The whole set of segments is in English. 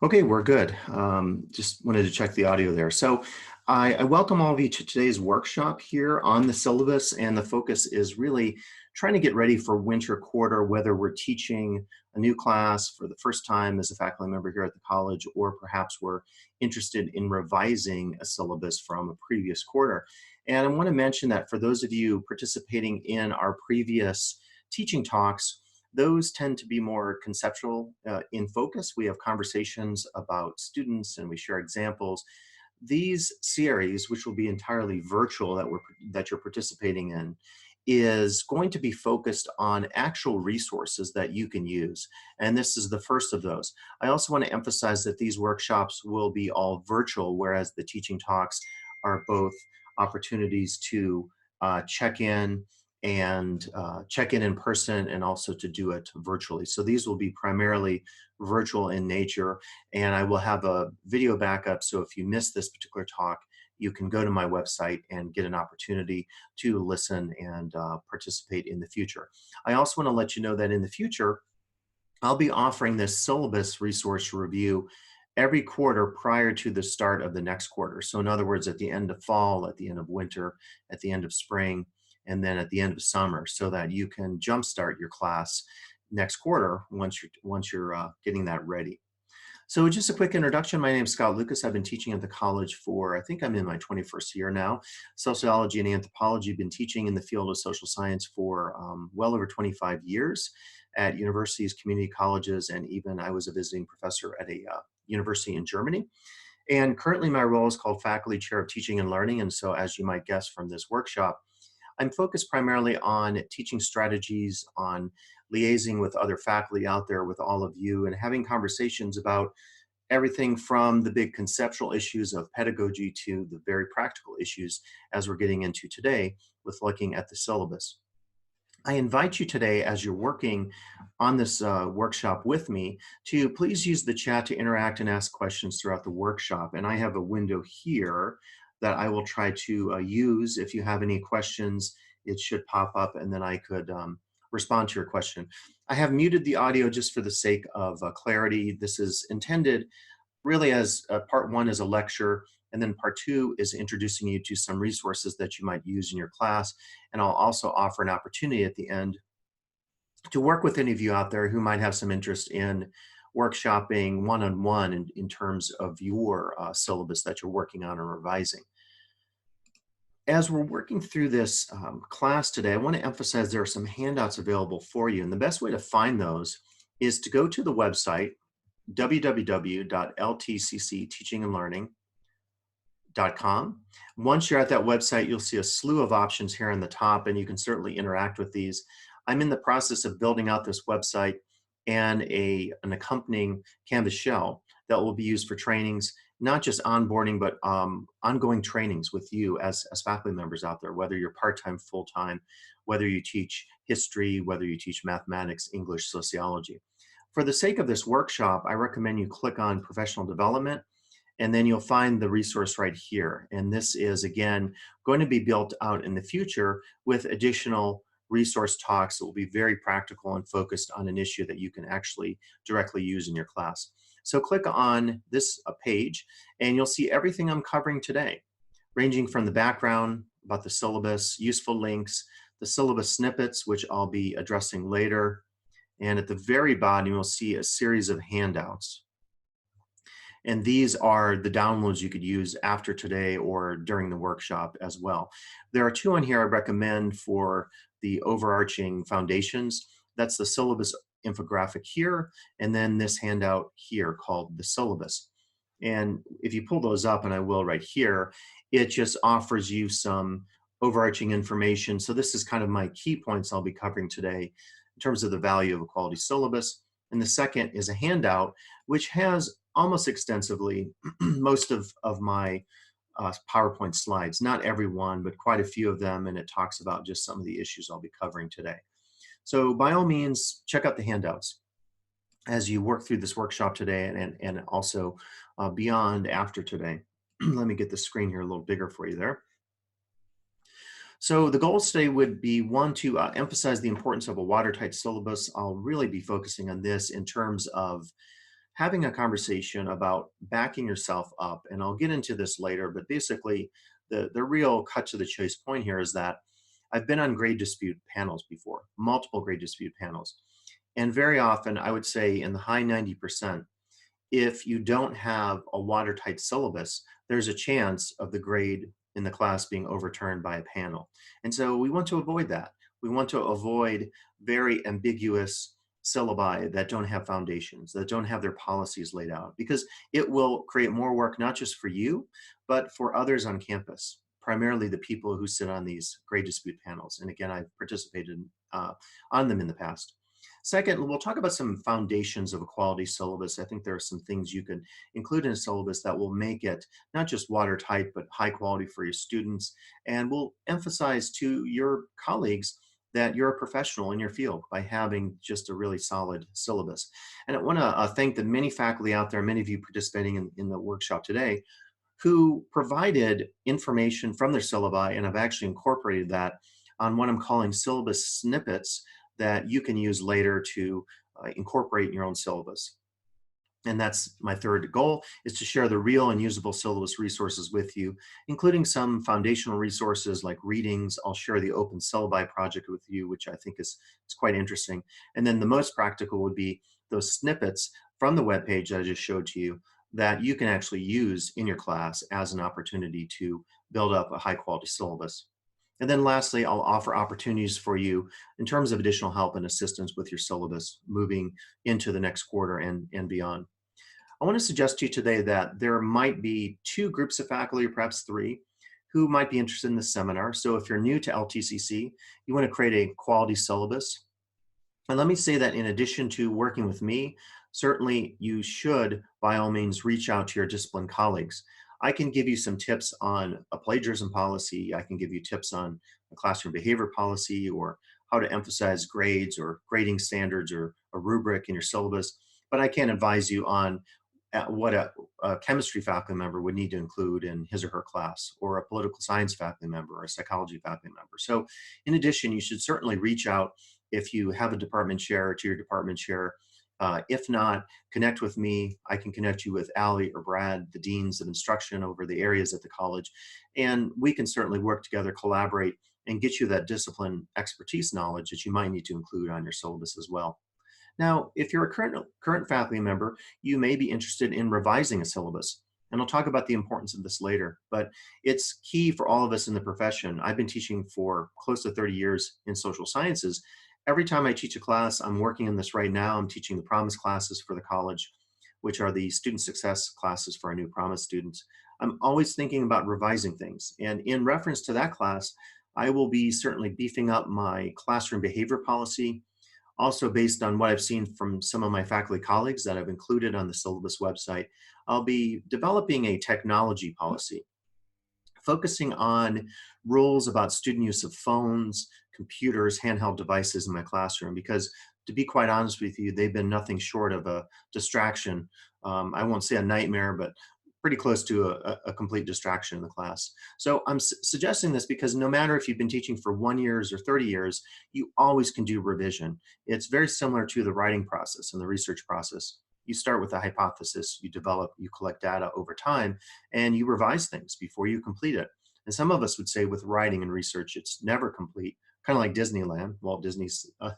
Okay, we're good. Just wanted to check the audio there. So I welcome all of you to today's workshop here on the syllabus, and the focus is really trying to get ready for winter quarter, whether we're teaching a new class for the first time as a faculty member here at the college, or perhaps we're interested in revising a syllabus from a previous quarter. And I want to mention that for those of you participating in our previous teaching talks, those tend to be more conceptual in focus. We have conversations about students and we share examples. These series, which will be entirely virtual that you're participating in, is going to be focused on actual resources that you can use. And this is the first of those. I also want to emphasize that these workshops will be all virtual, whereas the teaching talks are both opportunities to check in and check in person, and also to do it virtually. So these will be primarily virtual in nature, and I will have a video backup. So if you miss this particular talk, you can go to my website and get an opportunity to listen and participate in the future. I also want to let you know that in the future, I'll be offering this syllabus resource review every quarter prior to the start of the next quarter. So in other words, at the end of fall, at the end of winter, at the end of spring, and then at the end of summer, so that you can jumpstart your class next quarter once you're getting that ready. So just a quick introduction. My name is Scott Lucas. I've been teaching at the college for, I think I'm in my 21st year now. Sociology and anthropology. I've been teaching in the field of social science for well over 25 years at universities, community colleges, and even I was a visiting professor at a university in Germany. And currently my role is called Faculty Chair of Teaching and Learning. And so, as you might guess from this workshop, I'm focused primarily on teaching strategies, on liaising with other faculty out there, with all of you, and having conversations about everything from the big conceptual issues of pedagogy to the very practical issues as we're getting into today with looking at the syllabus. I invite you today, as you're working on this workshop with me, to please use the chat to interact and ask questions throughout the workshop. And I have a window here that I will try to use. If you have any questions, it should pop up and then I could respond to your question. I have muted the audio just for the sake of clarity. This is intended really as part one is a lecture, and then part two is introducing you to some resources that you might use in your class. And I'll also offer an opportunity at the end to work with any of you out there who might have some interest in workshopping one-on-one in terms of your syllabus that you're working on or revising. As we're working through this class today, I want to emphasize there are some handouts available for you. And the best way to find those is to go to the website, www.ltccteachingandlearning.com. Once you're at that website, you'll see a slew of options here on the top, and you can certainly interact with these. I'm in the process of building out this website and an accompanying Canvas shell that will be used for trainings, not just onboarding, but ongoing trainings with you as faculty members out there, whether you're part-time, full-time, whether you teach history, whether you teach mathematics, English, sociology. For the sake of this workshop, I recommend you click on professional development, and then you'll find the resource right here. And this is, again, going to be built out in the future with additional resource talks that will be very practical and focused on an issue that you can actually directly use in your class. So click on this page, and you'll see everything I'm covering today, ranging from the background about the syllabus, useful links, the syllabus snippets, which I'll be addressing later. And at the very bottom, you'll see a series of handouts. And these are the downloads you could use after today or during the workshop as well. There are two on here I recommend for the overarching foundations. That's the syllabus infographic here, and then this handout here called the syllabus. And if you pull those up, and I will right here, it just offers you some overarching information. So this is kind of my key points I'll be covering today in terms of the value of a quality syllabus. And the second is a handout, which has almost extensively most of my PowerPoint slides, not every one, but quite a few of them, and it talks about just some of the issues I'll be covering today. So by all means, check out the handouts as you work through this workshop today, and also beyond after today. Let me get the screen here a little bigger for you there. So the goals today would be, one, to emphasize the importance of a watertight syllabus. I'll really be focusing on this in terms of having a conversation about backing yourself up. And I'll get into this later, but basically, the real cut to the chase point here is that I've been on grade dispute panels before, multiple grade dispute panels. And very often, I would say in the high 90%, if you don't have a watertight syllabus, there's a chance of the grade in the class being overturned by a panel. And so we want to avoid that. We want to avoid very ambiguous syllabi that don't have foundations, that don't have their policies laid out, because it will create more work, not just for you, but for others on campus, primarily the people who sit on these grade dispute panels. And again, I've participated on them in the past. Second, we'll talk about some foundations of a quality syllabus. I think there are some things you can include in a syllabus that will make it not just watertight, but high quality for your students. And we'll emphasize to your colleagues that you're a professional in your field by having just a really solid syllabus. And I want to thank the many faculty out there, many of you participating in the workshop today, who provided information from their syllabi, and I've actually incorporated that on what I'm calling syllabus snippets that you can use later to incorporate in your own syllabus. And that's my third goal, is to share the real and usable syllabus resources with you, including some foundational resources like readings. I'll share the Open Syllabi project with you, which I think is quite interesting. And then the most practical would be those snippets from the webpage that I just showed to you that you can actually use in your class as an opportunity to build up a high quality syllabus. And then lastly, I'll offer opportunities for you in terms of additional help and assistance with your syllabus moving into the next quarter and beyond. I want to suggest to you today that there might be two groups of faculty, or perhaps three, who might be interested in this seminar. So if you're new to LTCC, you want to create a quality syllabus. And let me say that in addition to working with me, certainly you should, by all means, reach out to your discipline colleagues. I can give you some tips on a plagiarism policy. I can give you tips on a classroom behavior policy, or how to emphasize grades or grading standards or a rubric in your syllabus. But I can't advise you on what a chemistry faculty member would need to include in his or her class, or a political science faculty member, or a psychology faculty member. So in addition, you should certainly reach out if you have a department chair to your department chair. If not, connect with me. I can connect you with Allie or Brad, the deans of instruction over the areas at the college. And we can certainly work together, collaborate, and get you that discipline expertise knowledge that you might need to include on your syllabus as well. Now, if you're a current faculty member, you may be interested in revising a syllabus. And I'll talk about the importance of this later, but it's key for all of us in the profession. I've been teaching for close to 30 years in social sciences. Every time I teach a class, I'm working on this right now. I'm teaching the Promise classes for the college, which are the student success classes for our new Promise students. I'm always thinking about revising things. And in reference to that class, I will be certainly beefing up my classroom behavior policy. Also, based on what I've seen from some of my faculty colleagues that I've included on the syllabus website, I'll be developing a technology policy, focusing on rules about student use of phones, computers, handheld devices in my classroom, because to be quite honest with you, they've been nothing short of a distraction. I won't say a nightmare, but pretty close to a complete distraction in the class. So I'm suggesting this because no matter if you've been teaching for 1 year or 30 years, you always can do revision. It's very similar to the writing process and the research process. You start with a hypothesis, you develop, you collect data over time, and you revise things before you complete it. And some of us would say with writing and research, it's never complete, kind of like Disneyland. Walt Disney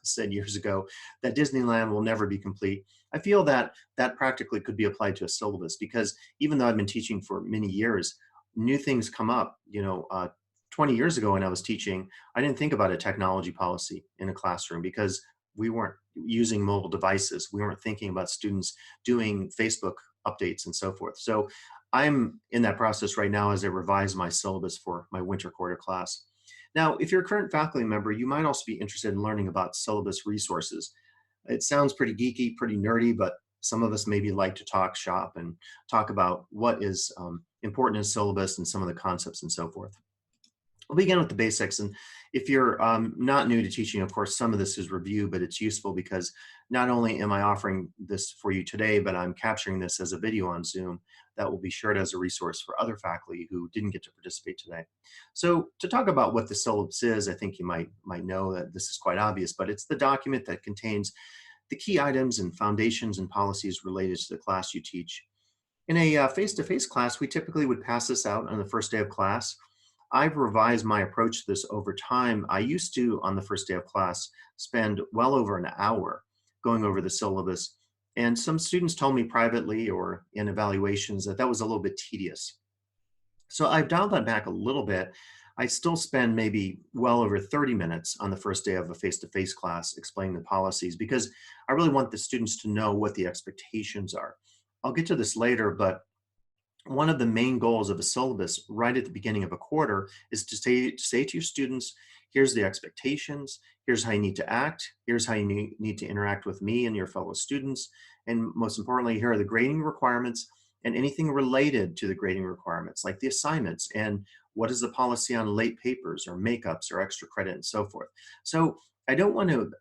said years ago that Disneyland will never be complete. I feel that that practically could be applied to a syllabus, because even though I've been teaching for many years, new things come up. 20 years ago when I was teaching, I didn't think about a technology policy in a classroom because we weren't using mobile devices. We weren't thinking about students doing Facebook updates and so forth. So I'm in that process right now as I revise my syllabus for my winter quarter class. Now, if you're a current faculty member, you might also be interested in learning about syllabus resources. It sounds pretty geeky, pretty nerdy, but some of us maybe like to talk shop and talk about what is important in syllabus and some of the concepts and so forth. We'll begin with the basics. And if you're not new to teaching, of course, some of this is review, but it's useful because not only am I offering this for you today, but I'm capturing this as a video on Zoom that will be shared as a resource for other faculty who didn't get to participate today. So to talk about what the syllabus is, I think you might know that this is quite obvious, but it's the document that contains the key items and foundations and policies related to the class you teach. In a face-to-face class, we typically would pass this out on the first day of class. I've revised my approach to this over time. I used to, on the first day of class, spend well over an hour going over the syllabus. And some students told me privately or in evaluations that that was a little bit tedious. So I've dialed that back a little bit. I still spend maybe well over 30 minutes on the first day of a face-to-face class explaining the policies because I really want the students to know what the expectations are. I'll get to this later, but one of the main goals of a syllabus right at the beginning of a quarter is to say to your students, here's the expectations, here's how you need to act, here's how you need to interact with me and your fellow students, and most importantly, here are the grading requirements and anything related to the grading requirements, like the assignments and what is the policy on late papers or makeups or extra credit and so forth. So I don't want to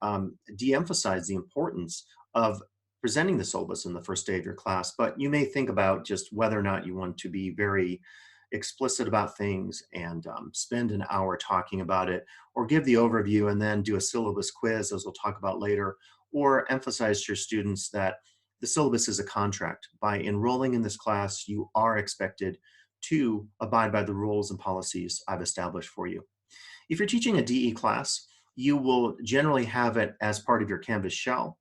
de-emphasize the importance of presenting the syllabus in the first day of your class, but you may think about just whether or not you want to be very explicit about things and spend an hour talking about it, or give the overview and then do a syllabus quiz, as we'll talk about later, or emphasize to your students that the syllabus is a contract. By enrolling in this class, you are expected to abide by the rules and policies I've established for you. If you're teaching a DE class, you will generally have it as part of your Canvas shell.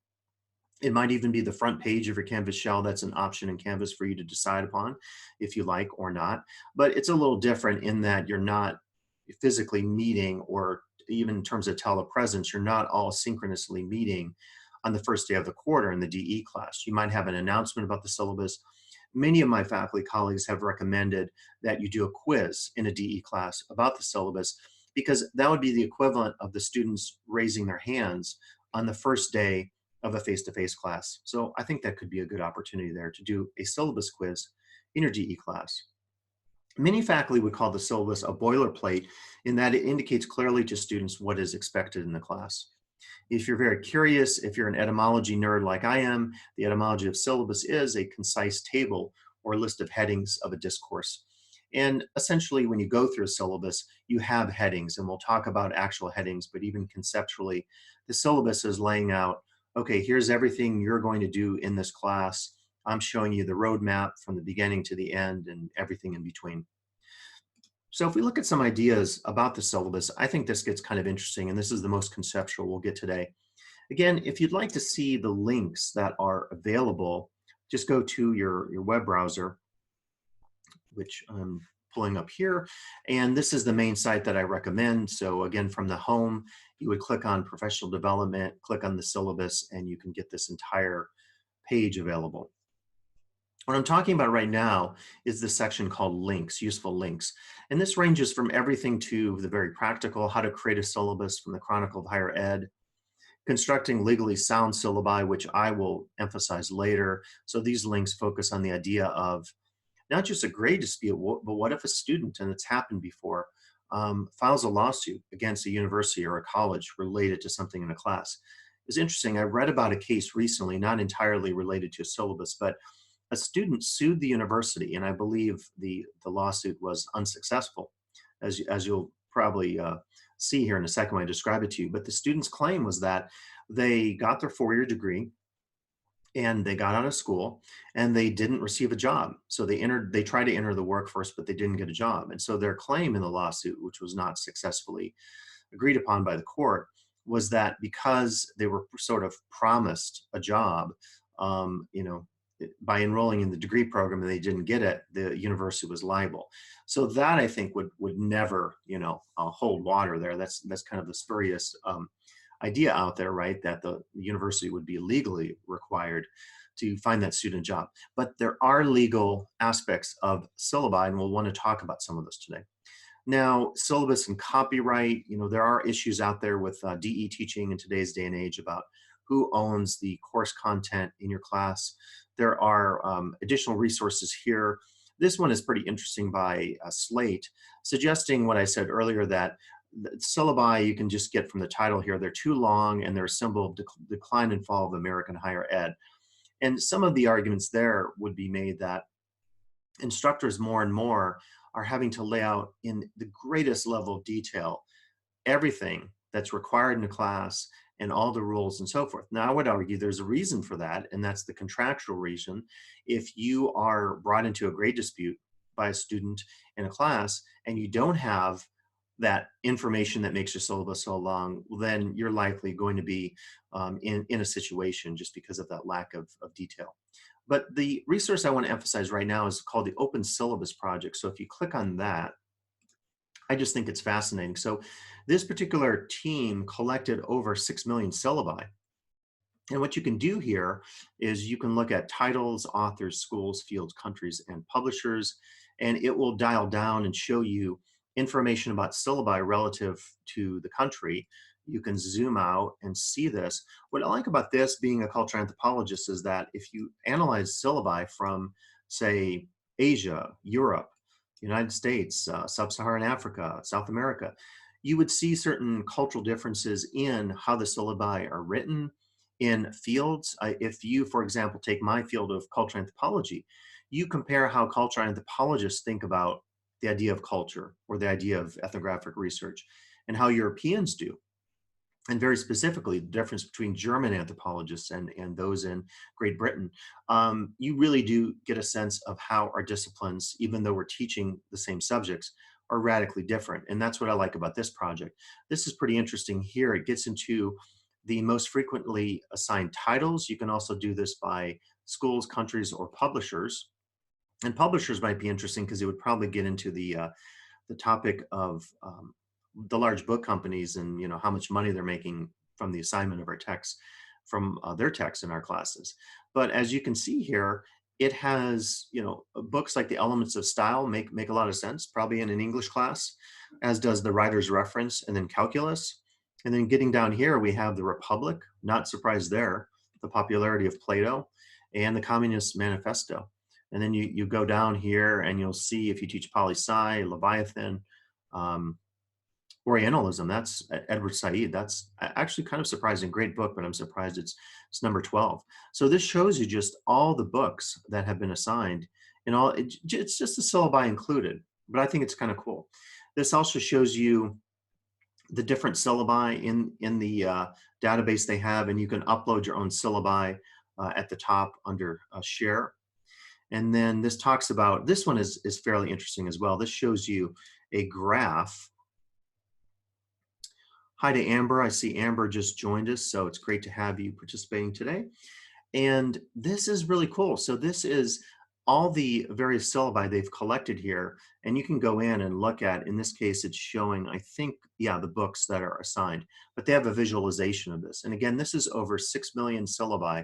It might even be the front page of your Canvas shell. That's an option in Canvas for you to decide upon if you like or not. But it's a little different in that you're not physically meeting, or even in terms of telepresence, you're not all synchronously meeting on the first day of the quarter in the DE class. You might have an announcement about the syllabus. Many of my faculty colleagues have recommended that you do a quiz in a DE class about the syllabus, because that would be the equivalent of the students raising their hands on the first day of a face-to-face class. So I think that could be a good opportunity there to do a syllabus quiz in your DE class. Many faculty would call the syllabus a boilerplate in that it indicates clearly to students what is expected in the class. If you're very curious, if you're an etymology nerd like I am, the etymology of syllabus is a concise table or list of headings of a discourse. And essentially, when you go through a syllabus, you have headings, and we'll talk about actual headings, but even conceptually, the syllabus is laying out, okay, here's everything you're going to do in this class. I'm showing you the roadmap from the beginning to the end and everything in between. So if we look at some ideas about the syllabus, I think this gets kind of interesting, and this is the most conceptual we'll get today. Again, if you'd like to see the links that are available, just go to your web browser, which I'm pulling up here. And this is the main site that I recommend. So again, from the home, you would click on professional development, click on the syllabus, and you can get this entire page available. What I'm talking about right now is this section called links, useful links. And this ranges from everything to the very practical, how to create a syllabus from the Chronicle of Higher Ed, constructing legally sound syllabi, which I will emphasize later. So these links focus on the idea of not just a grade dispute, but what if a student, and it's happened before, files a lawsuit against a university or a college related to something in a class. It's interesting, I read about a case recently, not entirely related to a syllabus, but a student sued the university, and I believe the lawsuit was unsuccessful, as you'll probably see here in a second when I describe it to you. But the student's claim was that they got their four-year degree, and they got out of school and they didn't receive a job. So they tried to enter the workforce, but they didn't get a job. And so their claim in the lawsuit, which was not successfully agreed upon by the court, was that because they were sort of promised a job, by enrolling in the degree program and they didn't get it, the university was liable. So that, I think, would never, hold water there. That's kind of the spurious idea out there, right? That the university would be legally required to find that student a job. But there are legal aspects of syllabi, and we'll want to talk about some of those today. Now, syllabus and copyright, there are issues out there with DE teaching in today's day and age about who owns the course content in your class. There are additional resources here. This one is pretty interesting by Slate, suggesting what I said earlier, that the syllabi you can just get from the title here. They're too long, and they're a symbol of decline and fall of American higher ed. And some of the arguments there would be made that instructors more and more are having to lay out in the greatest level of detail everything that's required in a class and all the rules and so forth. Now, I would argue there's a reason for that, and that's the contractual reason. If you are brought into a grade dispute by a student in a class and you don't have that information that makes your syllabus so long, then you're likely going to be in a situation just because of that lack of detail. But the resource I want to emphasize right now is called the Open Syllabus Project. So if you click on that, I just think it's fascinating. So this particular team collected over 6 million syllabi. And what you can do here is you can look at titles, authors, schools, fields, countries, and publishers, and it will dial down and show you information about syllabi relative to the country. You can zoom out and see this. What I like about this, being a cultural anthropologist, is that if you analyze syllabi from, say, Asia, Europe, United States, Sub-Saharan Africa, South America, you would see certain cultural differences in how the syllabi are written, in fields. If you, for example, take my field of cultural anthropology, you compare how cultural anthropologists think about the idea of culture or the idea of ethnographic research and how Europeans do. And very specifically, the difference between German anthropologists and those in Great Britain, you really do get a sense of how our disciplines, even though we're teaching the same subjects, are radically different. And that's what I like about this project. This is pretty interesting here. It gets into the most frequently assigned titles. You can also do this by schools, countries, or publishers. And publishers might be interesting because it would probably get into the topic of the large book companies and how much money they're making from the assignment of our texts, from their texts in our classes. But as you can see here, it has books like The Elements of Style make a lot of sense, probably in an English class, as does The Writer's Reference, and then Calculus. And then getting down here, we have The Republic, not surprised there, The Popularity of Plato, and The Communist Manifesto. And then you go down here and you'll see, if you teach poli-sci, Leviathan, Orientalism, that's Edward Said. That's actually kind of surprising. Great book, but I'm surprised it's number 12. So this shows you just all the books that have been assigned, and it's just the syllabi included, but I think it's kind of cool. This also shows you the different syllabi in the database they have, and you can upload your own syllabi at the top under share. And then this talks about, this one is fairly interesting as well. This shows you a graph. Hi to Amber. I see Amber just joined us, so it's great to have you participating today. And this is really cool. So this is all the various syllabi they've collected here, and you can go in and look at, in this case, it's showing, I think, yeah, the books that are assigned, but they have a visualization of this. And again, this is over 6 million syllabi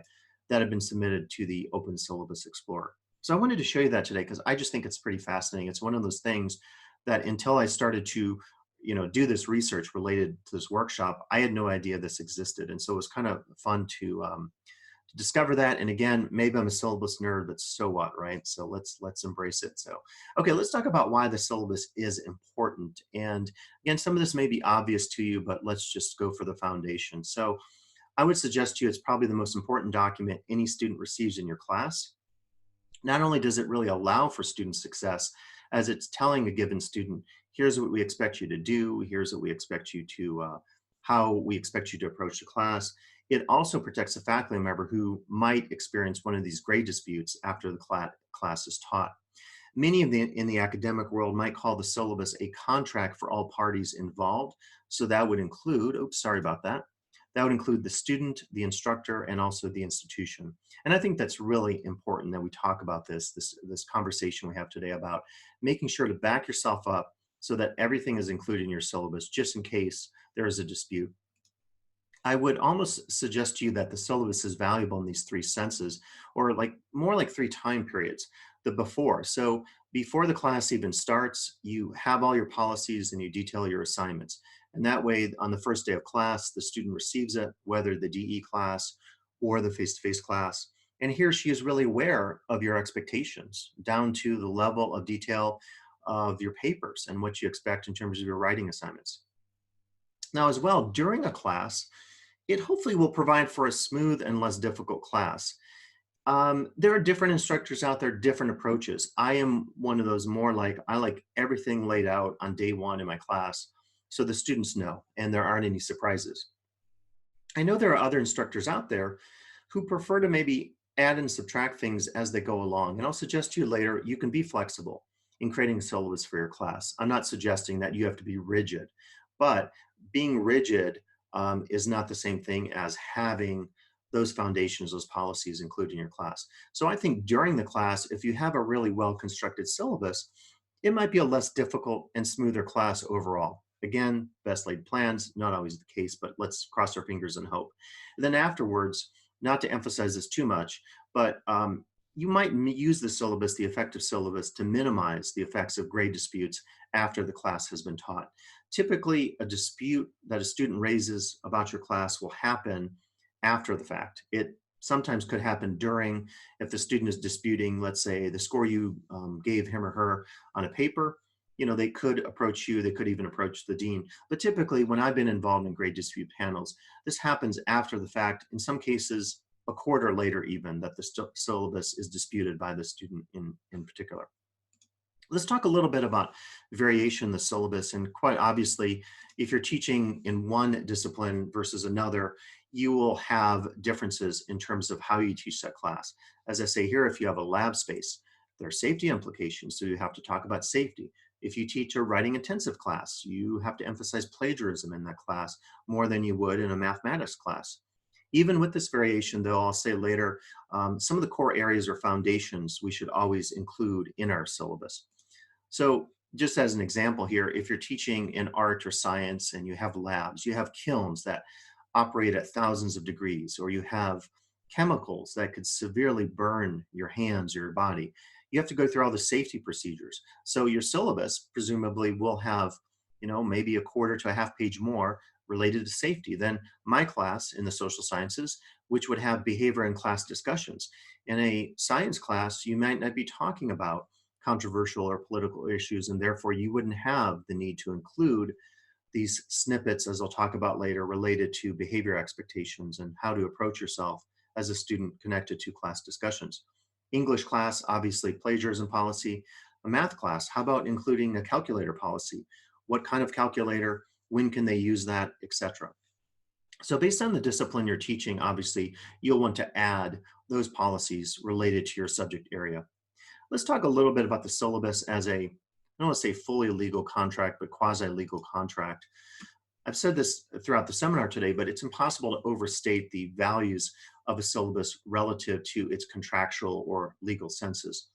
that have been submitted to the Open Syllabus Explorer. So I wanted to show you that today because I just think it's pretty fascinating. It's one of those things that until I started to do this research related to this workshop, I had no idea this existed. And so it was kind of fun to discover that. And again, maybe I'm a syllabus nerd, but so what, right? So let's embrace it. So, okay, let's talk about why the syllabus is important. And again, some of this may be obvious to you, but let's just go for the foundation. So I would suggest to you it's probably the most important document any student receives in your class. Not only does it really allow for student success, as it's telling a given student, here's what we expect you to do, here's what we expect you to, how we expect you to approach the class. It also protects a faculty member who might experience one of these grade disputes after the class is taught. Many in the academic world might call the syllabus a contract for all parties involved. So that would include, oops, sorry about that. That would include the student, the instructor, and also the institution. And I think that's really important that we talk about this conversation we have today about making sure to back yourself up so that everything is included in your syllabus, just in case there is a dispute. I would almost suggest to you that the syllabus is valuable in these three senses, or more like three time periods. The before. So before the class even starts, you have all your policies and you detail your assignments. And that way, on the first day of class, the student receives it, whether the DE class or the face-to-face class. And he or she is really aware of your expectations, down to the level of detail of your papers and what you expect in terms of your writing assignments. Now, as well, during a class, it hopefully will provide for a smooth and less difficult class. There are different instructors out there, different approaches. I am one of those more like, I like everything laid out on day one in my class. so the students know and there aren't any surprises. I know there are other instructors out there who prefer to maybe add and subtract things as they go along. And I'll suggest to you later, you can be flexible in creating a syllabus for your class. I'm not suggesting that you have to be rigid, but being rigid is not the same thing as having those foundations, those policies included in your class. So I think during the class, if you have a really well-constructed syllabus, it might be a less difficult and smoother class overall. Again, best laid plans, not always the case, but let's cross our fingers and hope. And then afterwards, not to emphasize this too much, but you might use the syllabus, the effective syllabus, to minimize the effects of grade disputes after the class has been taught. Typically, a dispute that a student raises about your class will happen after the fact. It sometimes could happen during, if the student is disputing, let's say, the score you gave him or her on a paper. They could approach you, they could even approach the dean. But typically, when I've been involved in grade dispute panels, this happens after the fact, in some cases, a quarter later even, that the syllabus is disputed by the student in particular. Let's talk a little bit about variation in the syllabus. And quite obviously, if you're teaching in one discipline versus another, you will have differences in terms of how you teach that class. As I say here, if you have a lab space, there are safety implications, so you have to talk about safety. If you teach a writing intensive class, you have to emphasize plagiarism in that class more than you would in a mathematics class. Even with this variation, though, I'll say later, some of the core areas or foundations we should always include in our syllabus. So just as an example here, if you're teaching in art or science and you have labs, you have kilns that operate at thousands of degrees, or you have chemicals that could severely burn your hands or your body, you have to go through all the safety procedures. So your syllabus presumably will have, maybe a quarter to a half page more related to safety than my class in the social sciences, which would have behavior and class discussions. In a science class, you might not be talking about controversial or political issues, and therefore you wouldn't have the need to include these snippets, as I'll talk about later, related to behavior expectations and how to approach yourself as a student connected to class discussions. English class, obviously plagiarism policy. A math class, how about including a calculator policy? What kind of calculator? When can they use that, etc. So based on the discipline you're teaching, obviously, you'll want to add those policies related to your subject area. Let's talk a little bit about the syllabus as I don't want to say fully legal contract, but quasi-legal contract. I've said this throughout the seminar today, but it's impossible to overstate the values of a syllabus relative to its contractual or legal senses.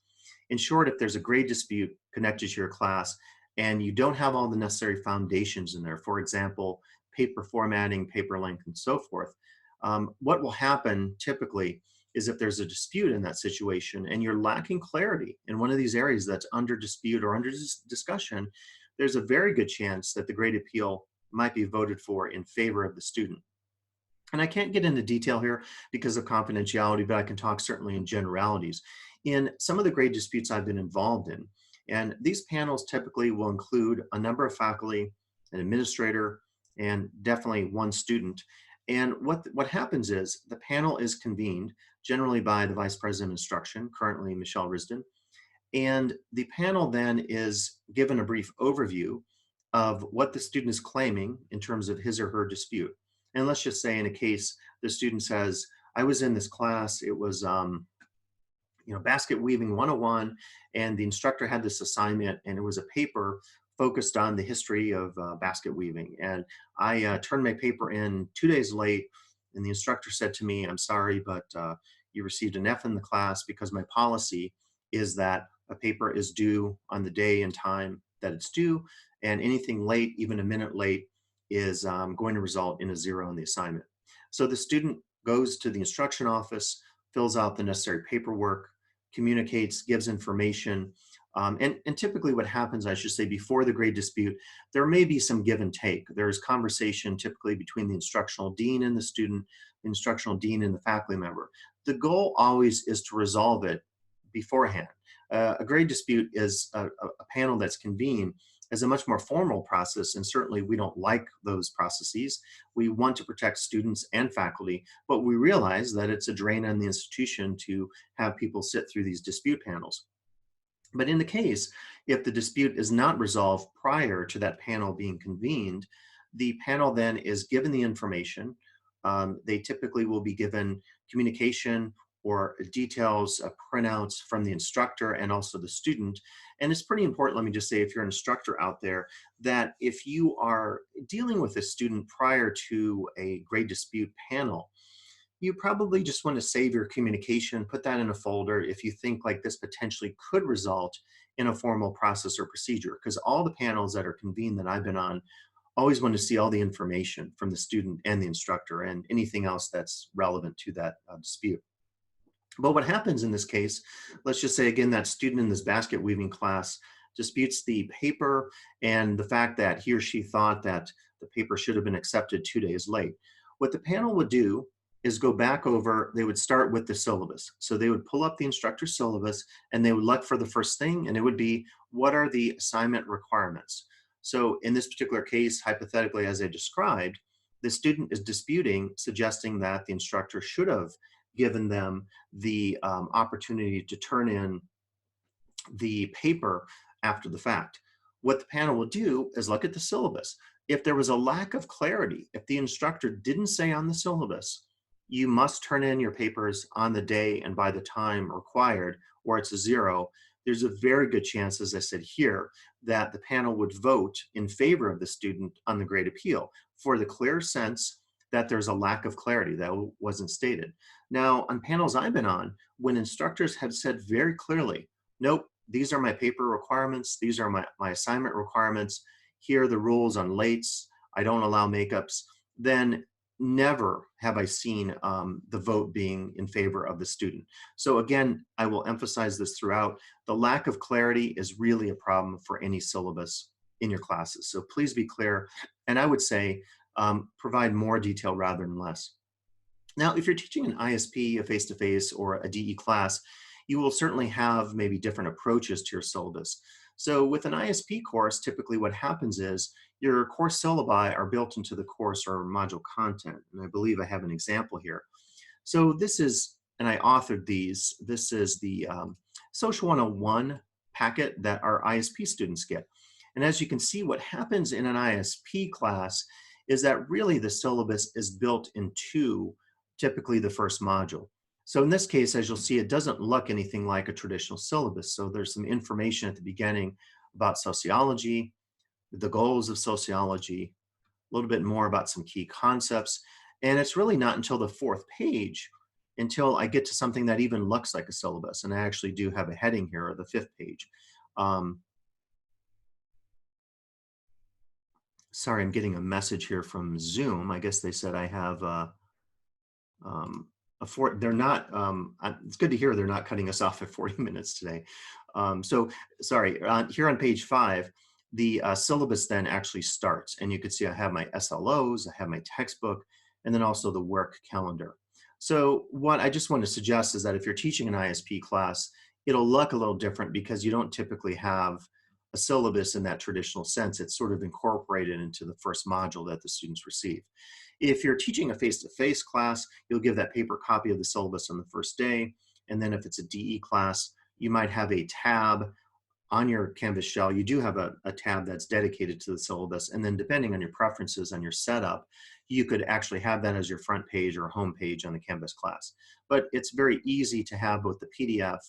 In short, if there's a grade dispute connected to your class and you don't have all the necessary foundations in there, for example, paper formatting, paper length, and so forth, what will happen typically is if there's a dispute in that situation and you're lacking clarity in one of these areas that's under dispute or under discussion, there's a very good chance that the grade appeal might be voted for in favor of the student. And I can't get into detail here because of confidentiality, but I can talk certainly in generalities. In some of the grade disputes I've been involved in, and these panels typically will include a number of faculty, an administrator, and definitely one student. And what happens is the panel is convened generally by the Vice President of Instruction, currently Michelle Risden, and the panel then is given a brief overview of what the student is claiming in terms of his or her dispute. And let's just say in a case, the student says, I was in this class, it was basket weaving 101, and the instructor had this assignment, and it was a paper focused on the history of basket weaving. And I turned my paper in 2 days late, and the instructor said to me, I'm sorry, but you received an F in the class because my policy is that a paper is due on the day and time that it's due, and anything late, even a minute late, is going to result in a 0 on the assignment. So the student goes to the instruction office, fills out the necessary paperwork, communicates, gives information, and typically what happens, I should say, before the grade dispute, there may be some give and take. There's conversation typically between the instructional dean and the student, the instructional dean and the faculty member. The goal always is to resolve it beforehand. A grade dispute is a panel that's convened as a much more formal process, and certainly we don't like those processes. We want to protect students and faculty, but we realize that it's a drain on the institution to have people sit through these dispute panels. But in the case, if the dispute is not resolved prior to that panel being convened, the panel then is given the information. They typically will be given communication or details, printouts from the instructor and also the student. And it's pretty important, let me just say, if you're an instructor out there, that if you are dealing with a student prior to a grade dispute panel, you probably just want to save your communication, put that in a folder if you think like this potentially could result in a formal process or procedure. Because all the panels that are convened that I've been on always want to see all the information from the student and the instructor and anything else that's relevant to that dispute. But what happens in this case, let's just say again, that student in this basket weaving class disputes the paper and the fact that he or she thought that the paper should have been accepted 2 days late. What the panel would do is go back over, they would start with the syllabus. So they would pull up the instructor's syllabus and they would look for the first thing, and it would be, what are the assignment requirements? So in this particular case, hypothetically, as I described, the student is disputing, suggesting that the instructor should have given them the opportunity to turn in the paper after the fact. What the panel will do is look at the syllabus. If there was a lack of clarity, if the instructor didn't say on the syllabus, you must turn in your papers on the day and by the time required, or it's a zero, there's a very good chance, as I said here, that the panel would vote in favor of the student on the grade appeal for the clear sense that there's a lack of clarity that wasn't stated. Now, on panels I've been on, when instructors have said very clearly, nope, these are my paper requirements, these are my assignment requirements, here are the rules on lates, I don't allow makeups, then never have I seen the vote being in favor of the student. So again, I will emphasize this throughout, the lack of clarity is really a problem for any syllabus in your classes. So please be clear, and I would say provide more detail rather than less. Now, if you're teaching an ISP, a face-to-face, or a DE class, you will certainly have maybe different approaches to your syllabus. So with an ISP course, typically what happens is your course syllabi are built into the course or module content. And I believe I have an example here. So this is, and I authored these, this is the Social 101 packet that our ISP students get. And as you can see, what happens in an ISP class is that really the syllabus is built into typically the first module. So in this case, as you'll see, it doesn't look anything like a traditional syllabus. So there's some information at the beginning about sociology, the goals of sociology, a little bit more about some key concepts. And it's really not until the 4th page until I get to something that even looks like a syllabus. And I actually do have a heading here, or the 5th page. Sorry, I'm getting a message here from Zoom. I guess they said I have they're not, it's good to hear they're not cutting us off at 40 minutes today. So sorry, here on page 5, the syllabus then actually starts, and you can see I have my SLOs, I have my textbook, and then also the work calendar. So what I just want to suggest is that if you're teaching an ISP class, it'll look a little different because you don't typically have a syllabus in that traditional sense. It's sort of incorporated into the first module that the students receive. If you're teaching a face-to-face class, you'll give that paper copy of the syllabus on the first day. And then if it's a DE class, you might have a tab on your Canvas shell. You do have a tab that's dedicated to the syllabus. And then depending on your preferences on your setup, you could actually have that as your front page or home page on the Canvas class. But it's very easy to have both the PDF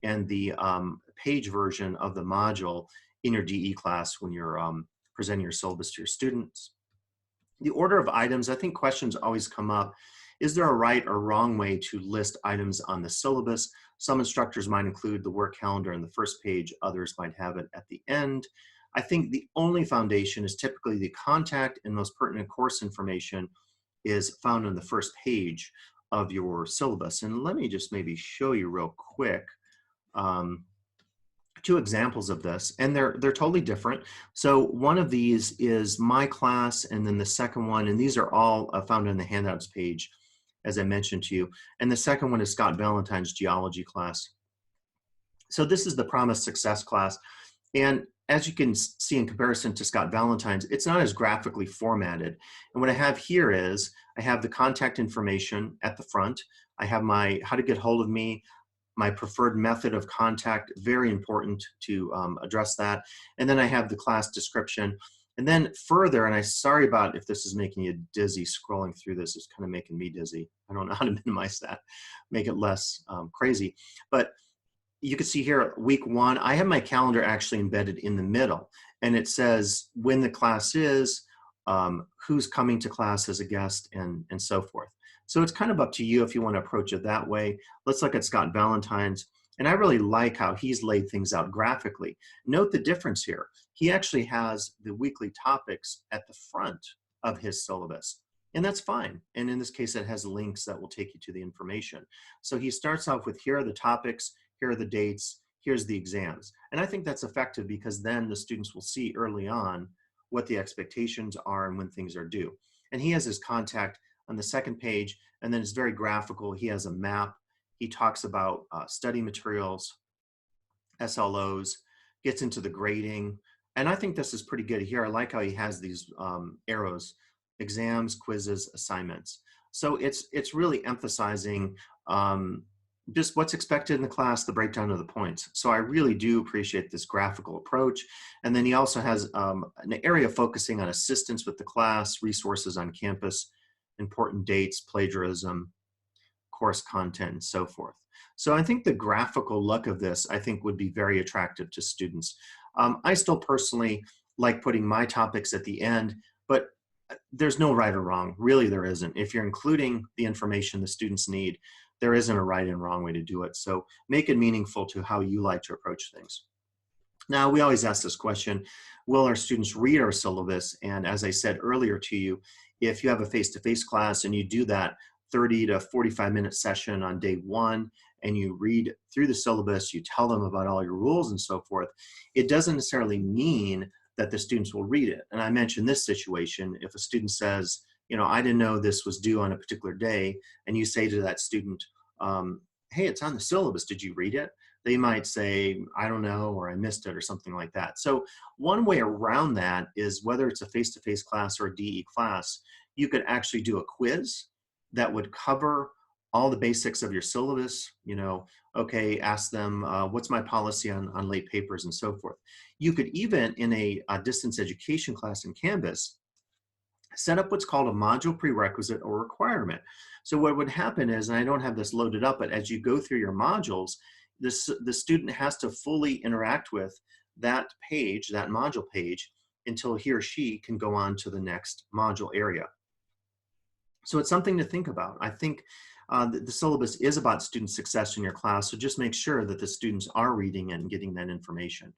and the page version of the module in your DE class when you're presenting your syllabus to your students. The order of items, I think questions always come up. Is there a right or wrong way to list items on the syllabus? Some instructors might include the work calendar in the first page, others might have it at the end. I think the only foundation is typically the contact and most pertinent course information is found on the first page of your syllabus. And let me just maybe show you real quick. 2 examples of this, and they're totally different. So one of these is my class, and then the second one, and these are all found in the handouts page, as I mentioned to you. And the second one is Scott Valentine's geology class. So this is the Promise Success class. And as you can see in comparison to Scott Valentine's, it's not as graphically formatted. And what I have here is, I have the contact information at the front. I have my how to get hold of me, my preferred method of contact, very important to address that. And then I have the class description. And then further, and I'm sorry about if this is making you dizzy scrolling through this, it's kind of making me dizzy. I don't know how to minimize that, make it less crazy. But you can see here, week 1, I have my calendar actually embedded in the middle. And it says when the class is, who's coming to class as a guest, and so forth. So it's kind of up to you if you want to approach it that way. Let's look at Scott Valentine's. And I really like how he's laid things out graphically. Note the difference here. He actually has the weekly topics at the front of his syllabus. And that's fine. And in this case, it has links that will take you to the information. So he starts off with, here are the topics, here are the dates, here's the exams. And I think that's effective because then the students will see early on what the expectations are and when things are due. And he has his contact on the second page, and then it's very graphical. He has a map. He talks about study materials, SLOs, gets into the grading. And I think this is pretty good here. I like how he has these arrows, exams, quizzes, assignments. So it's really emphasizing just what's expected in the class, the breakdown of the points. So I really do appreciate this graphical approach. And then he also has an area focusing on assistance with the class, resources on campus, important dates, plagiarism, course content, and so forth. So I think the graphical look of this, I think, would be very attractive to students. I still personally like putting my topics at the end, but there's no right or wrong. Really, there isn't. If you're including the information the students need, there isn't a right and wrong way to do it. So make it meaningful to how you like to approach things. Now, we always ask this question, will our students read our syllabus? And as I said earlier to you, if you have a face-to-face class and you do that 30 to 45-minute session on day 1, and you read through the syllabus, you tell them about all your rules and so forth, it doesn't necessarily mean that the students will read it. And I mentioned this situation, if a student says, you know, I didn't know this was due on a particular day, and you say to that student, hey, it's on the syllabus, did you read it? They might say, I don't know, or I missed it, or something like that. So one way around that is, whether it's a face-to-face class or a DE class, you could actually do a quiz that would cover all the basics of your syllabus. You know, okay, ask them, what's my policy on late papers and so forth. You could even, in a distance education class in Canvas, set up what's called a module prerequisite or requirement. So what would happen is, and I don't have this loaded up, but as you go through your modules, the student has to fully interact with that page, that module page, until he or she can go on to the next module area. So it's something to think about. I think the syllabus is about student success in your class, so just make sure that the students are reading and getting that information.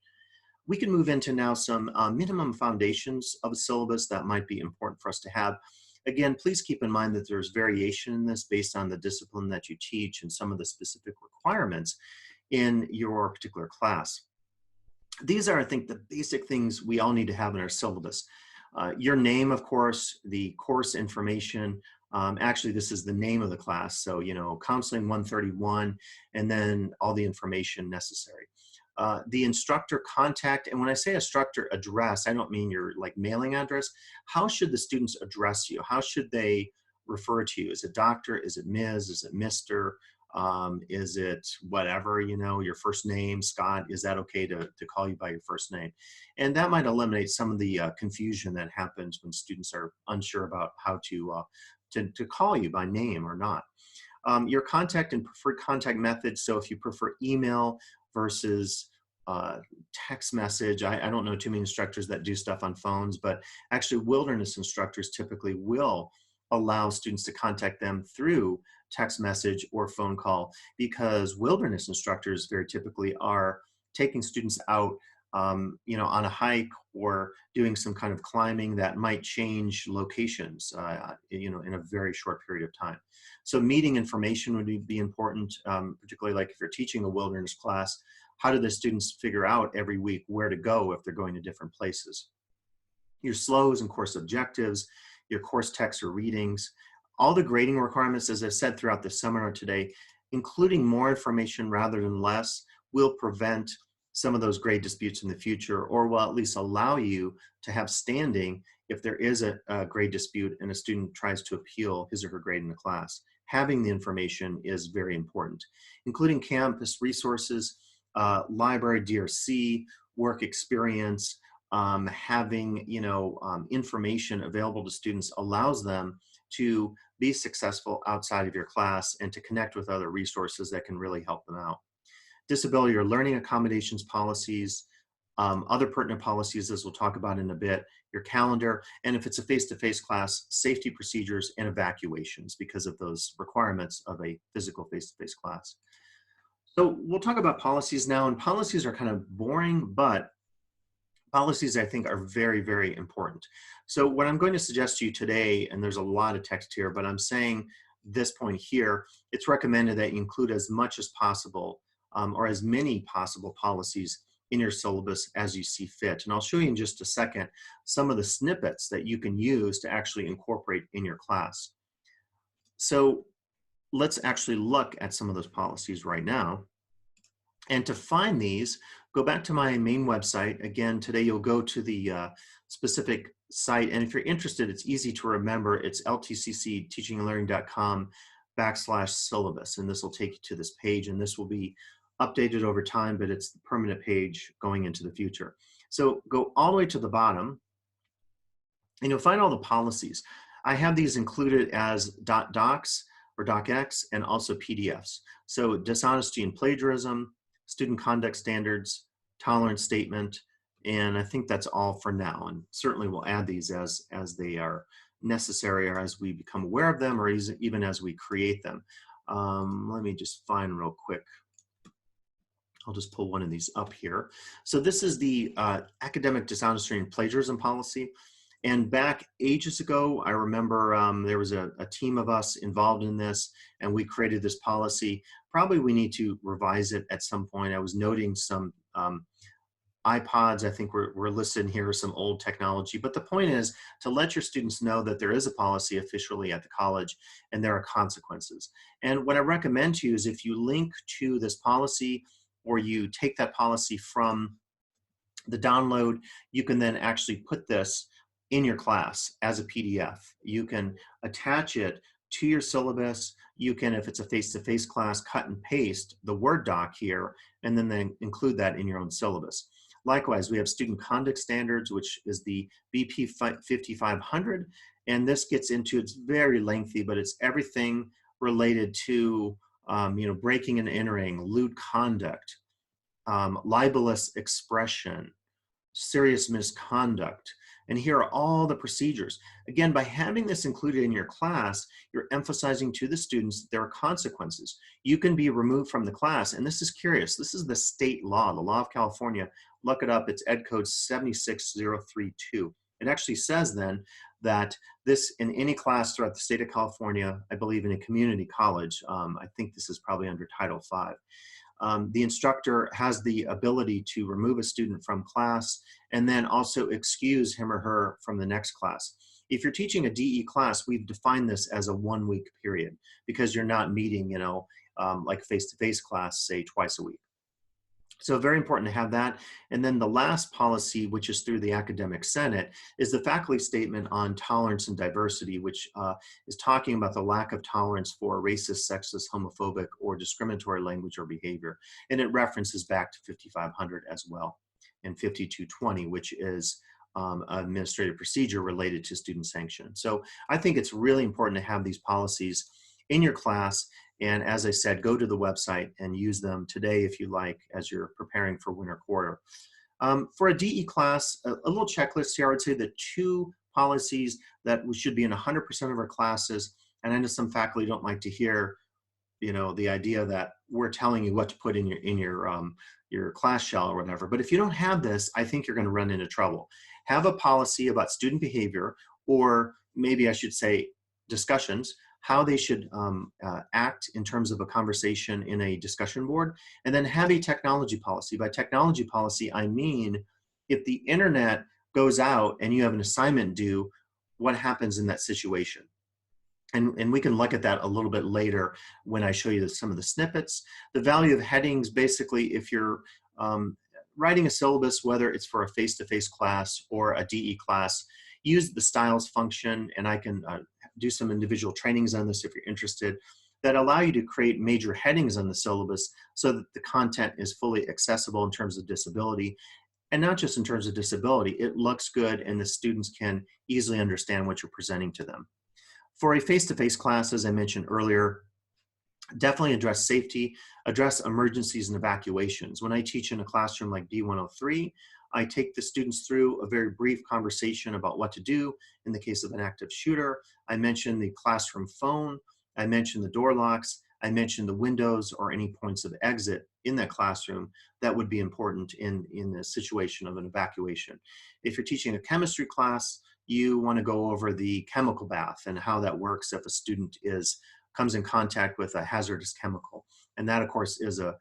We can move into now some minimum foundations of a syllabus that might be important for us to have. Again, please keep in mind that there's variation in this based on the discipline that you teach and some of the specific requirements in your particular class. These are, I think, the basic things we all need to have in our syllabus. Your name, of course, the course information. Actually, this is the name of the class. So, you know, Counseling 131, and then all the information necessary. The instructor contact, and when I say instructor address, I don't mean your like mailing address. How should the students address you? How should they refer to you? Is it doctor? Is it Ms.? Is it Mr.? Is it whatever, you know, your first name, Scott? Is that okay to call you by your first name? And that might eliminate some of the confusion that happens when students are unsure about how to call you by name or not. Your contact and preferred contact methods. So if you prefer email versus text message, I don't know too many instructors that do stuff on phones, but actually wilderness instructors typically will allow students to contact them through text message or phone call, because wilderness instructors very typically are taking students out you know, on a hike or doing some kind of climbing that might change locations, you know, in a very short period of time. So meeting information would be important, particularly like if you're teaching a wilderness class. How do the students figure out every week where to go if they're going to different places? Your SLOs and course objectives, your course texts or readings, all the grading requirements, as I said throughout the seminar today, including more information rather than less, will prevent some of those grade disputes in the future, or will at least allow you to have standing if there is a grade dispute and a student tries to appeal his or her grade in the class. having the information is very important, including campus resources, library DRC, work experience. Having information available to students allows them to be successful outside of your class and to connect with other resources that can really help them out. Disability or learning accommodations policies, other pertinent policies, as we'll talk about in a bit, your calendar, and if it's a face-to-face class, safety procedures and evacuations because of those requirements of a physical face-to-face class. So we'll talk about policies now, and policies are kind of boring, but policies I think are very, very important. So what I'm going to suggest to you today, and there's a lot of text here, but I'm saying this point here, it's recommended that you include as much as possible or as many possible policies in your syllabus as you see fit. And I'll show you in just a second some of the snippets that you can use to actually incorporate in your class. So let's actually look at some of those policies right now. And to find these, go back to my main website. Again, today you'll go to the specific site. And if you're interested, it's easy to remember. It's ltccteachingandlearning.com/syllabus. And this will take you to this page. And this will be updated over time, but it's the permanent page going into the future. So go all the way to the bottom, and you'll find all the policies. I have these included as .docs or docx and also PDFs. So dishonesty and plagiarism, student conduct standards, tolerance statement, and I think that's all for now. And certainly we'll add these as they are necessary or as we become aware of them or even as we create them. Let me just find real quick. I'll just pull one of these up here. So this is the academic dishonesty and plagiarism policy. And back ages ago, I remember there was a team of us involved in this, and we created this policy. Probably we need to revise it at some point. I was noting some iPods, I think we're listed here, some old technology. But the point is to let your students know that there is a policy officially at the college and there are consequences. And what I recommend to you is if you link to this policy or you take that policy from the download, you can then actually put this in your class as a PDF. You can attach it to your syllabus. You can, if it's a face-to-face class, cut and paste the Word doc here, and then include that in your own syllabus. Likewise, we have student conduct standards, which is the BP 5500, and this gets into, it's very lengthy, but it's everything related to breaking and entering, lewd conduct, libelous expression, serious misconduct. And here are all the procedures. Again, by having this included in your class, you're emphasizing to the students that there are consequences. You can be removed from the class, and this is curious. This is the state law, the law of California. Look it up, it's Ed Code 76032. It actually says then that this, in any class throughout the state of California, I believe in a community college, I think this is probably under Title V, the instructor has the ability to remove a student from class and then also excuse him or her from the next class. If you're teaching a DE class, we've defined this as a 1 week period because you're not meeting, like face-to-face class, say twice a week. So very important to have that. And then the last policy, which is through the Academic Senate, is the faculty statement on tolerance and diversity, which is talking about the lack of tolerance for racist, sexist, homophobic, or discriminatory language or behavior. And it references back to 5500 as well, and 5220, which is administrative procedure related to student sanction. So I think it's really important to have these policies in your class. And as I said, go to the website and use them today if you like, as you're preparing for winter quarter. For a DE class, a little checklist here. I would say the 2 policies that should be in 100% of our classes. And I know some faculty don't like to hear, the idea that we're telling you what to put in your class shell or whatever. But if you don't have this, I think you're going to run into trouble. Have a policy about student behavior, or maybe I should say discussions, how they should act in terms of a conversation in a discussion board, and then have a technology policy. By technology policy, I mean, if the internet goes out and you have an assignment due, what happens in that situation? And we can look at that a little bit later when I show you some of the snippets. The value of headings, basically, if you're writing a syllabus, whether it's for a face-to-face class or a DE class, use the styles function, and I can do some individual trainings on this if you're interested, that allow you to create major headings on the syllabus so that the content is fully accessible in terms of disability. And not just in terms of disability, it looks good and the students can easily understand what you're presenting to them. For a face-to-face class, as I mentioned earlier, definitely address safety, address emergencies and evacuations. When I teach in a classroom like D103, I take the students through a very brief conversation about what to do in the case of an active shooter. I mention the classroom phone. I mention the door locks. I mentioned the windows or any points of exit in that classroom that would be important in the situation of an evacuation. If you're teaching a chemistry class, you want to go over the chemical bath and how that works if a student comes in contact with a hazardous chemical. And that, of course, is a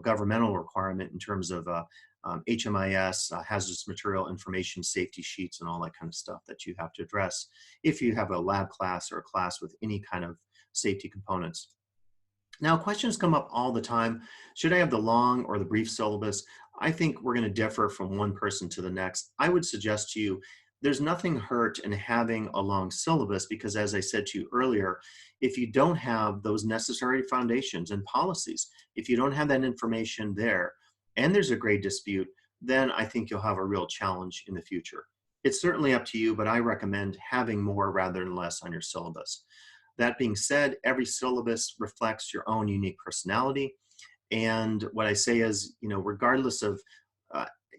governmental requirement in terms of HMIS, hazardous material information safety sheets, and all that kind of stuff that you have to address if you have a lab class or a class with any kind of safety components. Now, questions come up all the time. Should I have the long or the brief syllabus? I think we're going to differ from one person to the next. I would suggest to you, there's nothing hurt in having a long syllabus because, as I said to you earlier, if you don't have those necessary foundations and policies, if you don't have that information there, and there's a grade dispute, then I think you'll have a real challenge in the future. It's certainly up to you, but I recommend having more rather than less on your syllabus. That being said, every syllabus reflects your own unique personality. And what I say is, regardless of,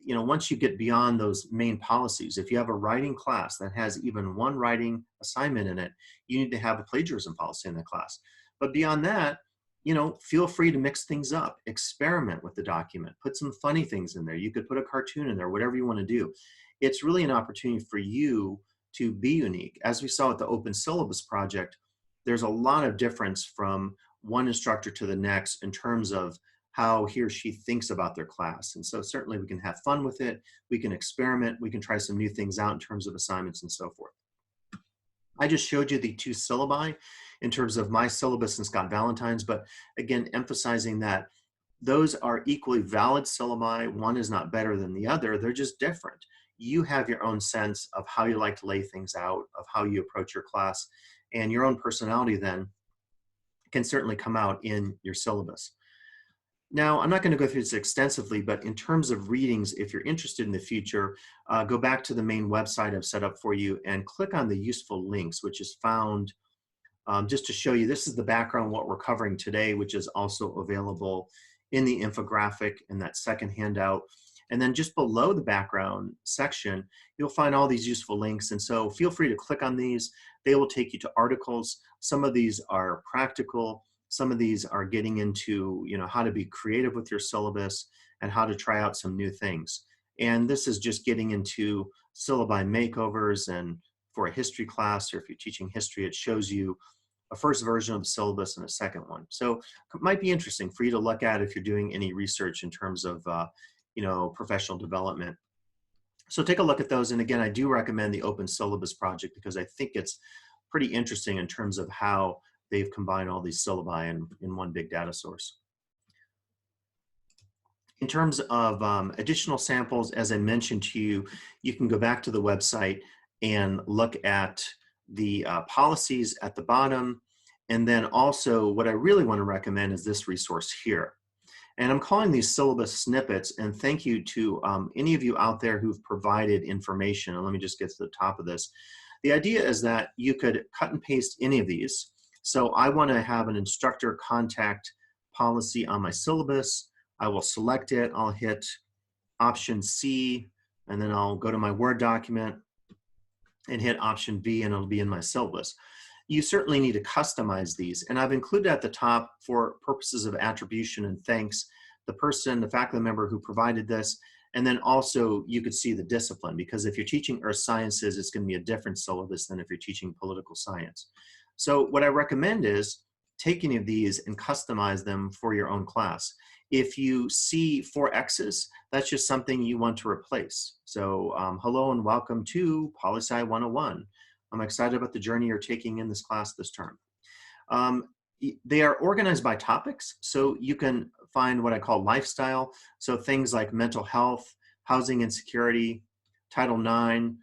once you get beyond those main policies, if you have a writing class that has even one writing assignment in it, you need to have a plagiarism policy in the class. But beyond that, feel free to mix things up, experiment with the document, put some funny things in there. You could put a cartoon in there, whatever you want to do. It's really an opportunity for you to be unique. As we saw at the Open Syllabus Project, there's a lot of difference from one instructor to the next in terms of how he or she thinks about their class. And so certainly we can have fun with it. We can experiment. We can try some new things out in terms of assignments and so forth. I just showed you the two syllabi in terms of my syllabus and Scott Valentine's, but again, emphasizing that those are equally valid syllabi. One is not better than the other. They're just different. You have your own sense of how you like to lay things out, of how you approach your class, and your own personality then can certainly come out in your syllabus. Now, I'm not going to go through this extensively, but in terms of readings, if you're interested in the future, go back to the main website I've set up for you and click on the useful links, which is found just to show you, this is the background, what we're covering today, which is also available in the infographic in that second handout. And then just below the background section, you'll find all these useful links. And so feel free to click on these. They will take you to articles. Some of these are practical. Some of these are getting into, how to be creative with your syllabus and how to try out some new things. And this is just getting into syllabi makeovers, and for a history class, or if you're teaching history, it shows you a first version of the syllabus and a second one. So it might be interesting for you to look at if you're doing any research in terms of professional development. So take a look at those. And again, I do recommend the Open Syllabus Project because I think it's pretty interesting in terms of how they've combined all these syllabi in one big data source. In terms of additional samples, as I mentioned to you, you can go back to the website and look at the policies at the bottom. And then also what I really want to recommend is this resource here. And I'm calling these syllabus snippets, and thank you to any of you out there who've provided information. And let me just get to the top of this. The idea is that you could cut and paste any of these. So I want to have an instructor contact policy on my syllabus. I will select it. I'll hit Option C, and then I'll go to my Word document and hit Option V, and it'll be in my syllabus. You certainly need to customize these, and I've included at the top, for purposes of attribution and thanks, the person, the faculty member who provided this, and then also you could see the discipline, because if you're teaching earth sciences, it's going to be a different syllabus than if you're teaching political science. So what I recommend is take any of these and customize them for your own class. If you see 4 X's, that's just something you want to replace. So hello and welcome to Poli-Sci 101. I'm excited about the journey you're taking in this class this term. They are organized by topics, so you can find what I call lifestyle. So things like mental health, housing insecurity, Title IX,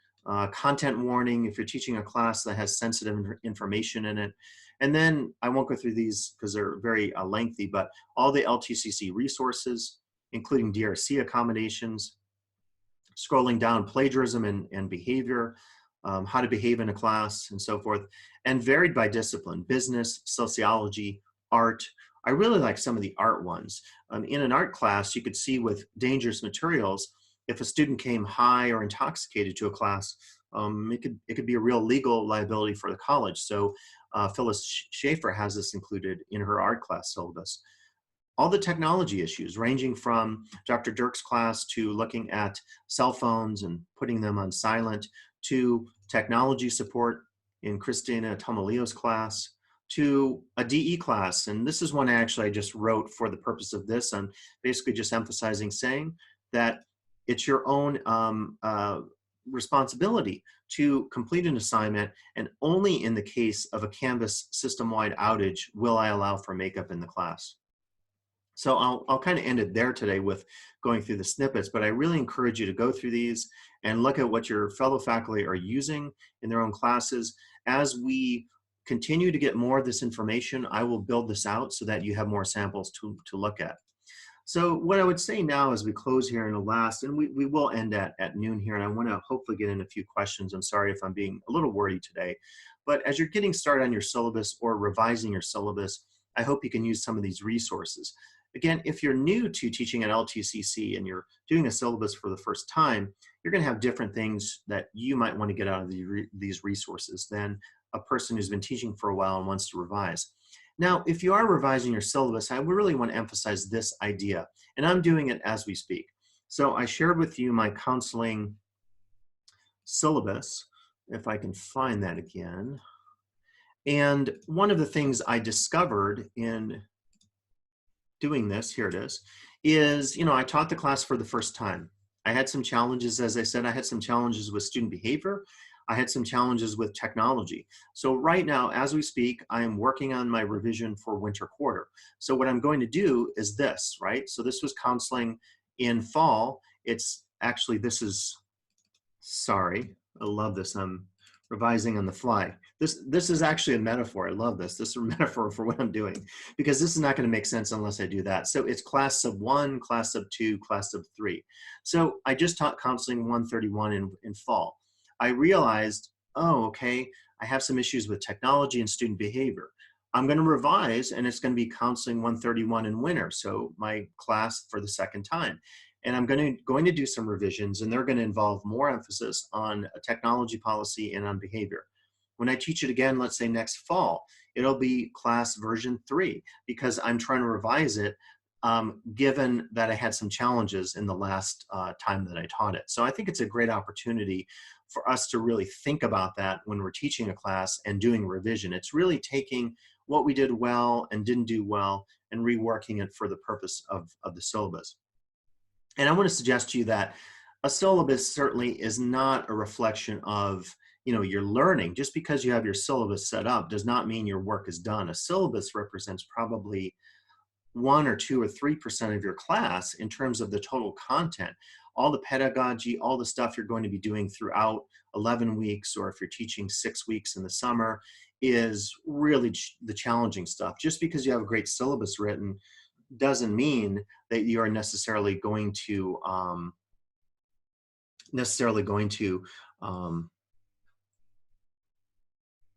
content warning if you're teaching a class that has sensitive information in it. And then I won't go through these because they're very lengthy, but all the LTCC resources, including DRC accommodations, scrolling down plagiarism and behavior, how to behave in a class and so forth, and varied by discipline, business, sociology, art. I really like some of the art ones. In an art class, you could see with dangerous materials, if a student came high or intoxicated to a class, it could be a real legal liability for the college. So Phyllis Schaefer has this included in her art class syllabus. All the technology issues, ranging from Dr. Dirk's class to looking at cell phones and putting them on silent, to technology support in Christina Tomalio's class, to a DE class. And this is one I just wrote for the purpose of this. I'm basically just emphasizing, saying that it's your own responsibility to complete an assignment, and only in the case of a Canvas system-wide outage will I allow for makeup in the class. So I'll kind of end it there today with going through the snippets, but I really encourage you to go through these and look at what your fellow faculty are using in their own classes. As we continue to get more of this information, I will build this out so that you have more samples to look at. So what I would say now as we close here in the last, and we will end at noon here, and I want to hopefully get in a few questions. I'm sorry if I'm being a little wordy today, but as you're getting started on your syllabus or revising your syllabus, I hope you can use some of these resources. Again, if you're new to teaching at LTCC and you're doing a syllabus for the first time, you're going to have different things that you might want to get out of these resources than a person who's been teaching for a while and wants to revise. Now, if you are revising your syllabus, I really want to emphasize this idea, and I'm doing it as we speak. So I shared with you my counseling syllabus, if I can find that again. And one of the things I discovered in doing this, here it is, I taught the class for the first time. I had some challenges, as I said, I had some challenges with student behavior. I had some challenges with technology. So right now, as we speak, I am working on my revision for winter quarter. So what I'm going to do is this, right? So this was counseling in fall. It's actually, sorry, I love this. I'm revising on the fly. This is actually a metaphor. I love this. This is a metaphor for what I'm doing, because this is not going to make sense unless I do that. So it's class sub 1, class sub 2, class sub 3. So I just taught counseling 131 in fall. I realized, oh, okay, I have some issues with technology and student behavior. I'm going to revise, and it's going to be counseling 131 in winter, so my class for the second time. And I'm going to do some revisions, and they're going to involve more emphasis on a technology policy and on behavior. When I teach it again, let's say next fall, it'll be class version 3, because I'm trying to revise it given that I had some challenges in the last time that I taught it. So I think it's a great opportunity for us to really think about that when we're teaching a class and doing revision. It's really taking what we did well and didn't do well and reworking it for the purpose of the syllabus. And I want to suggest to you that a syllabus certainly is not a reflection of your learning. Just because you have your syllabus set up does not mean your work is done. A syllabus represents probably 1 or 2 or 3% of your class in terms of the total content. All the pedagogy, all the stuff you're going to be doing throughout 11 weeks, or if you're teaching 6 weeks in the summer, is really the challenging stuff. Just because you have a great syllabus written doesn't mean that you are necessarily going to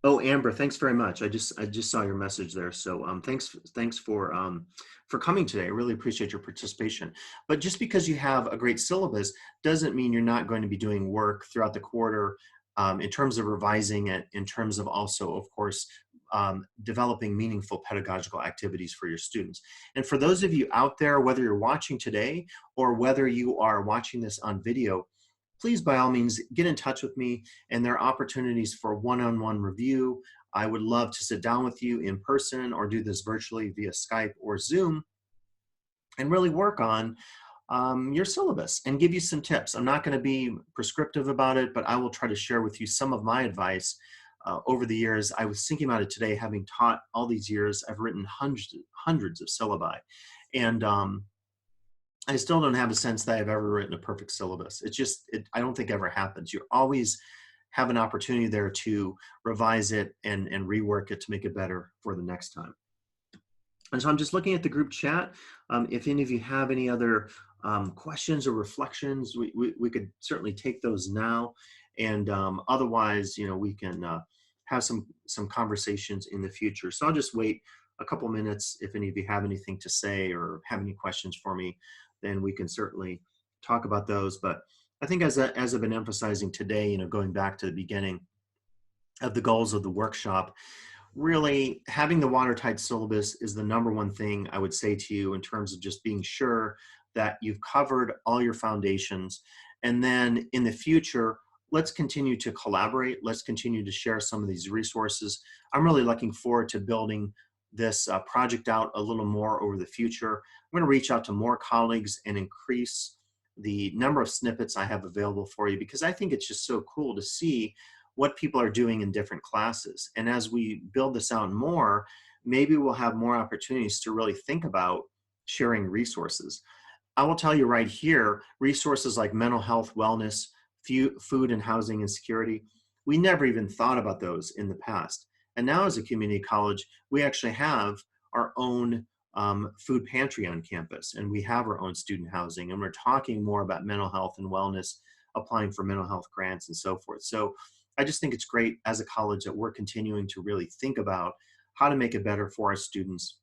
oh, Amber, thanks very much. I just saw your message there. So thanks for coming today. I really appreciate your participation. But just because you have a great syllabus doesn't mean you're not going to be doing work throughout the quarter in terms of revising it, in terms of also, of course, developing meaningful pedagogical activities for your students. And for those of you out there, whether you're watching today or whether you are watching this on video, please, by all means, get in touch with me, and there are opportunities for one-on-one review. I would love to sit down with you in person or do this virtually via Skype or Zoom and really work on your syllabus and give you some tips. I'm not going to be prescriptive about it, but I will try to share with you some of my advice over the years. I was thinking about it today, having taught all these years. I've written hundreds of syllabi. And I still don't have a sense that I've ever written a perfect syllabus. It's just, I don't think ever happens. You always have an opportunity there to revise it and rework it to make it better for the next time. And so I'm just looking at the group chat. If any of you have any other questions or reflections, we could certainly take those now. And otherwise, we can have some conversations in the future. So I'll just wait a couple minutes. If any of you have anything to say or have any questions for me, then we can certainly talk about those. But I think as I've been emphasizing today, going back to the beginning of the goals of the workshop, really having the watertight syllabus is the number one thing I would say to you in terms of just being sure that you've covered all your foundations. And then in the future, let's continue to collaborate. Let's continue to share some of these resources. I'm really looking forward to building this project out a little more over the future. I'm going to reach out to more colleagues and increase the number of snippets I have available for you, because I think it's just so cool to see what people are doing in different classes. And as we build this out more, maybe we'll have more opportunities to really think about sharing resources. I will tell you right here, resources like mental health, wellness, food and housing and security, we never even thought about those in the past. And now as a community college, we actually have our own food pantry on campus, and we have our own student housing, and we're talking more about mental health and wellness, applying for mental health grants and so forth. So I just think it's great as a college that we're continuing to really think about how to make it better for our students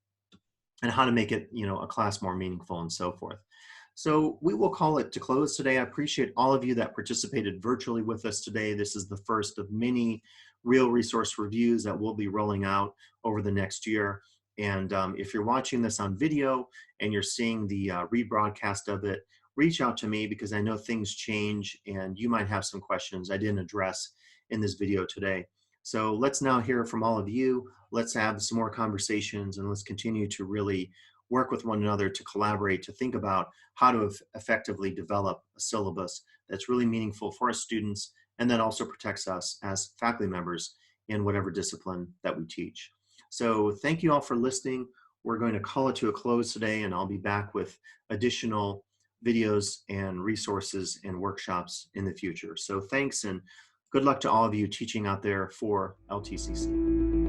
and how to make it, a class more meaningful and so forth. So we will call it to close today. I appreciate all of you that participated virtually with us today. This is the first of many real resource reviews that we'll be rolling out over the next year. And if you're watching this on video and you're seeing the rebroadcast of it, reach out to me, because I know things change and you might have some questions I didn't address in this video today. So let's now hear from all of you. Let's have some more conversations, and let's continue to really work with one another to collaborate, to think about how to effectively develop a syllabus that's really meaningful for our students, and that also protects us as faculty members in whatever discipline that we teach. So thank you all for listening. We're going to call it to a close today, and I'll be back with additional videos and resources and workshops in the future. So thanks, and good luck to all of you teaching out there for LTCC.